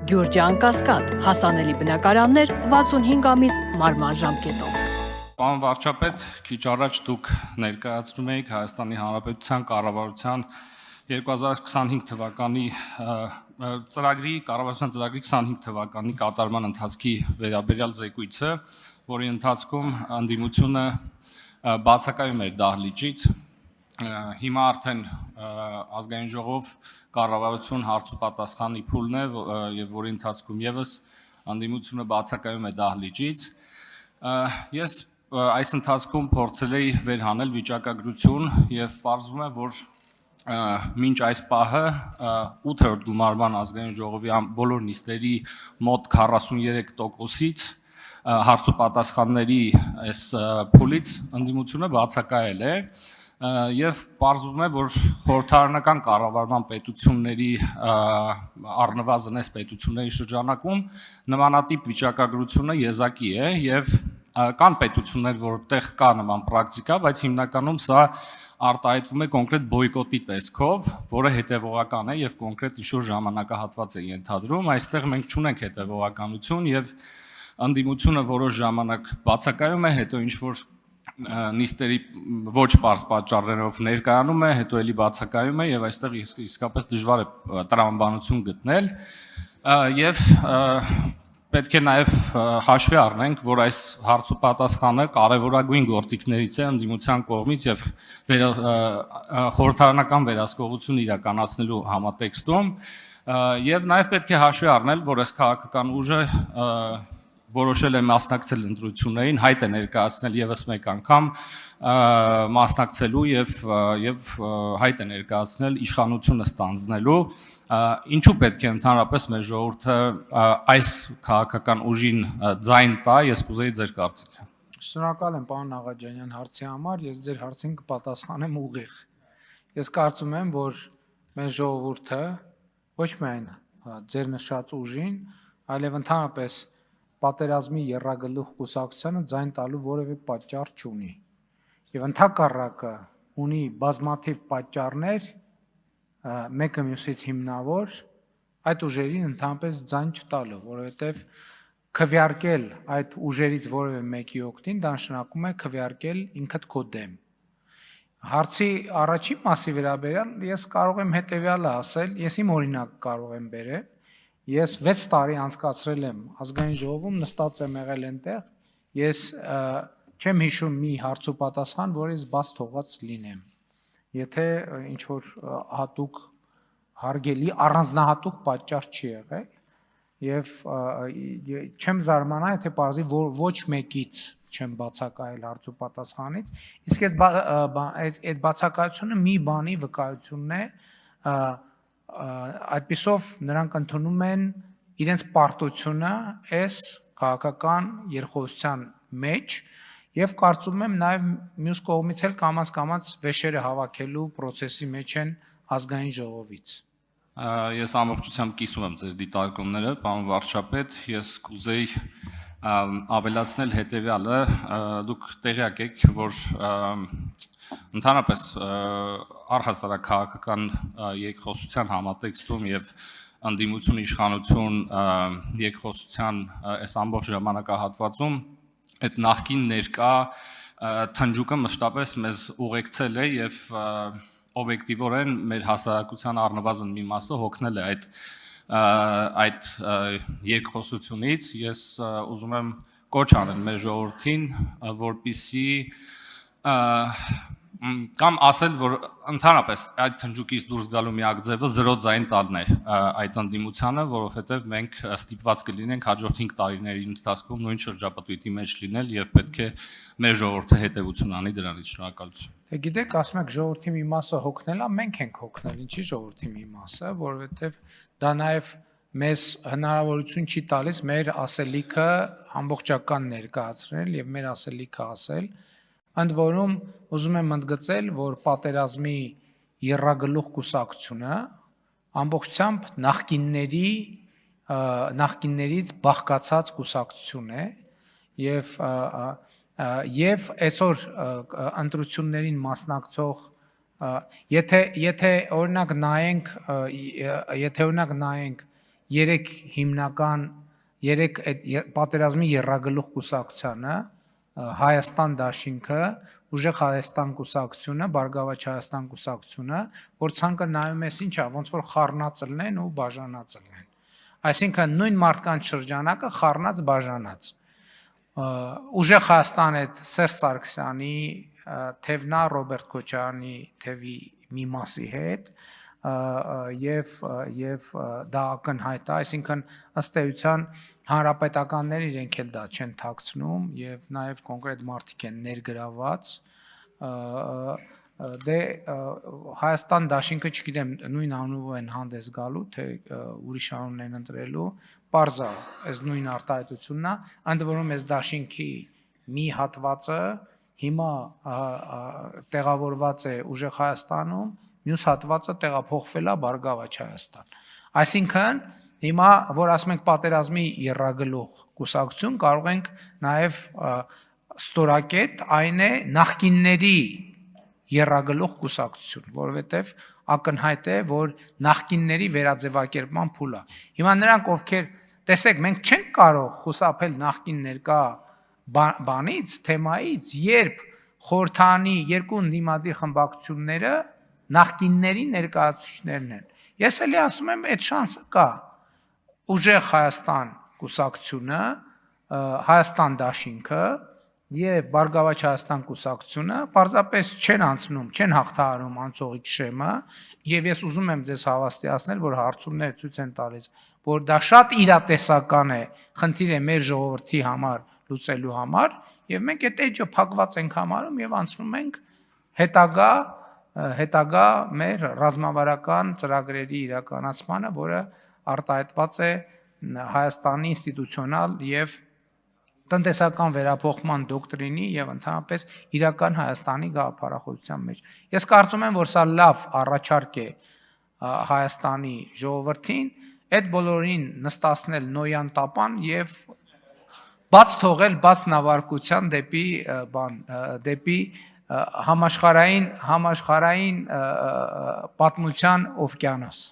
Գյուրջան Կասկադ, հասանելի բնակարաններ 65 ամիս մարման ժամկետով։ Պարոն վարչապետ, քիչ առաջ դուք ներկայացնում էիք Հայաստանի Հանրապետության կառավարության 2025 թվականի ծրագրի, կառավարության ծրագրի 25 թվականի կատարման ընթացքի վերաբերյալ զեկույցը, որի ընթացքում ընդդիմությունը բացակայում էր դահլիճից, հիմա արդեն ազգային ժողով կառավարություն հարց ու պատասխանի փուլն է եւ որի ընթացքում եւս ընդդիմությունը բացակայում է դահլիճից։ Ես այս ընթացքում փորձել էի վերհանել վիճակագրություն եւ պարզվում է, որ մինչ այս պահը 8-րդ գումարման ազգային ժողովի բոլոր նիստերի մոտ 43%-ից հարց ու պատասխանների այս փուլից ընդդիմությունը բացակայել է եւ պարզվում է, որ խորհրդարանական կառավարման պետությունների առնվազն այս պետությունների շրջանակում նմանատիպ վիճակագրությունը եզակի է եւ կան պետություններ, որտեղ կա նման պրակտիկա, բայց հիմնականում սա արտահայտվում է կոնկրետ բոյկոտի տեսքով, որը հետևողական է եւ կոնկրետ ինչ-որ ժամանակահատված է ենթադրում։ Այստեղ մենք չունենք հետևողականություն եւ ընդդիմությունը որոշ ժամանակ բացակայում է, հետո ինչ-որ նիստերի ոչ պարզ պատճառներով ներկայանում է, հետո էլի բացակայում է եւ այստեղ իսկապես դժվար է տրամաբանություն գտնել եւ պետք է նաեւ հաշվի առնենք, որ այս հարց ու պատասխանը կարևորագույն գործիքներից է ընդդիմության կողմից եւ խորհրդարանական վերահսկողություն իրականացնելու համատեքստում եւ նաեւ պետք է հաշվի առնել, որ այս քաղաքական ուժը որոշել է մասնակցել ընտրություններին, հայտ է ներկայացնել եւս մեկ անգամ մասնակցելու եւ հայտ է ներկայացնել իշխանությունը ստանձնելու, ինչու պետք է ընդհանրապես մեր ժողովուրդը այս քաղաքական ուժին ձայն տա, ես կուզեի ձեր կարծիքը։ Շնորհակալ եմ պարոն Աղաջանյան հարցի համար, ես ձեր հարցին կպատասխանեմ ուղիղ։ Ես կարծում եմ, որ մեր ժողովուրդը ոչ միայն ձեր նշած ուժին, այլև ընդհանրապես պատերազմի եռագլուխ կուսակցությանը ձայն տալու որևէ պատճառ չունի։ Եվ ընդհակառակը ունի բազմաթիվ պատճառներ, մեկը մյուսից հիմնավոր, այդ ուժերին ընդհանրապես ձայն չտալու, որովհետև քվեարկել այդ ուժերից որևէ մեկի օգտին, դա նշանակում է քվեարկել ինքդ քո դեմ։ Հարցի առաջին մասի վերաբերյալ ես կարող եմ հետևյալը ասել, ես իմ օրինակ կարող եմ բերել, ես 6 տարի անցկացրել եմ ազգային ժողովում, նստած եմ եղել այնտեղ, ես չեմ հիշում մի հարց ու պատասխան, որից բաց թողած լինեմ։ Եթե ինչ որ հատուկ հարգելի առանձնահատուկ պատճառ չի եղել եւ չեմ զարմանա, եթե պարզի ոչ մեկից չեմ բացակայել հարց ու պատասխանից, իսկ այդ բացակայությունը մի բանի վկայությունն է, այդպիսով նրանք ընդունում են իրենց պարտությունը այս քաղաքական երկխոսության մեջ եւ կարծում եմ նաեւ մյուս կողմից էլ կամաց վեշերը հավաքելու process-ի մեջ են ազգային ժողովից։ Ես ամբողջությամբ կիսում եմ ձեր դիտարկումները, պարոն վարչապետ, ես կուզեի ավելացնել հետեւյալը, դուք տեղյակ եք, որ ընդհանրապես առհասարակ քաղաքական երկխոսության համատեքստում եւ ընդդիմություն իշխանություն երկխոսության այս ամբողջ ժամանակահատվածում այդ նախկին ներկա թնջուկը մշտապես մեզ ուղեկցել է եւ օբյեկտիվորեն մեր հասարակության առնվազն մի մասը հոգնել է այդ երկխոսությունից։ Ես ուզում եմ կոչ անել մեր ժողովրդին, որպեսզի կամ ասել, որ ընդհանրապես այդ թնջուկից դուրս գալու միակ ձևը զրո ձայն տալն է այդ ընդդիմությանը, որովհետև մենք ստիպված կլինենք հաջորդ 5 տարիների ընթացքում նույն շրջապատույտի մեջ լինել եւ պետք է մեր ժողովուրդը հետեւություն անի դրանից։ Շնորհակալություն։ Դե գիտեք, ասում եք ժողովրդի մի մասը հոգնել է, մենք ենք հոգնել, ինչի ժողովրդի մի մասը, որովհետև դա նաեւ մեզ հնարավորություն չի տալիս մեր ասելիքը ամբողջական ներկայացնել եւ մեր ասելիքը ասել։ Ընդ որում ուզում եմ ընդգծել, որ պատերազմի եռագլուխ կուսակցությունը ամբողջությամբ նախկիններից բաղկացած կուսակցություն է եւ այսօր ընտրություններին մասնակցող եթե օրինակ նայենք երեք հիմնական երեք պատերազմի եռագլուխ կուսակցությանը Հայաստան դաշինքը, Ուժեղ Հայաստան կուսակցությունը, Բարգավաճ Հայաստան կուսակցությունը, որ ցանկը նայում ես ինչա, ոնց որ խառնած լնեն ու բաժանած լնեն։ Այսինքն նույն մարդկանց շրջանակը խառնած բաժանած։ Ուժեղ Հայաստան հետ Սերժ Սարգսյանի, Թևնա Ռոբերտ Քոչարյանի թևի մի մասի հետ եւ դա ակնհայտ է, այսինքն ըստ էության հանրապետականները իրենք էլ դա չեն թաքցնում եւ նաեւ կոնկրետ մարդիկ են ներգրաված դե Հայաստան դաշինքը չգիտեմ նույն անունով են հանդես գալու թե ուրիշ անուն են ընտրելու պարզա այս նույն արտահայտությունն է ընդ որում այս դաշինքի մի հատվածը հիմա տեղավորված է Ուժեղ Հայաստանում մյուս հատվածը տեղափոխվել է Բարգավաճ Հայաստան այսինքն հիմա որ ասում ենք պատերազմի եռագլուխ կուսակցություն կարող ենք նաև ստորակետ այն է նախկինների եռագլուխ կուսակցություն որովհետև ակնհայտ է որ նախկինների վերաձևակերպման փուլ է հիմա նրանք ովքեր տեսեք մենք չենք կարող խուսափել նախկին ներկա բանից թեմայից երբ խորհրդանի երկու ընդդիմադիր խմբակցությունները նախկինների ներկայացուցիչներն են ես էլի ասում եմ այդ շանսը կա Ուժեղ Հայաստան կուսակցությունը, Հայաստան դաշինքը եւ Բարգավաճ Հայաստան կուսակցությունը պարզապես չեն անցնում, չեն հաղթահարում անցողիկ շեմը եւ ես ուզում եմ ձեզ հավաստիացնել, որ հարցումները ցույց են տալիս, որ դա շատ իրատեսական է, խնդիր է մեր ժողովրդի համար լուծելու համար եւ մենք այդ էջը փակված ենք համարում եւ անցնում ենք հետագա մեր ռազմավարական ծրագրերի իրականացմանը, որը արտահայտված է Հայաստանի ինստիտուցիոնալ եւ տնտեսական վերափոխման դոկտրինի եւ ընդհանրապես իրական Հայաստանի գաղափարախոսության մեջ։ Ես կարծում եմ, որ սա լավ առաջարկ է Հայաստանի ժողովրդին, այդ բոլորին նստացնել նոյան տապան եւ բաց թողել բաց նավարկության դեպի համաշխարհային պատմության օվկիանոս։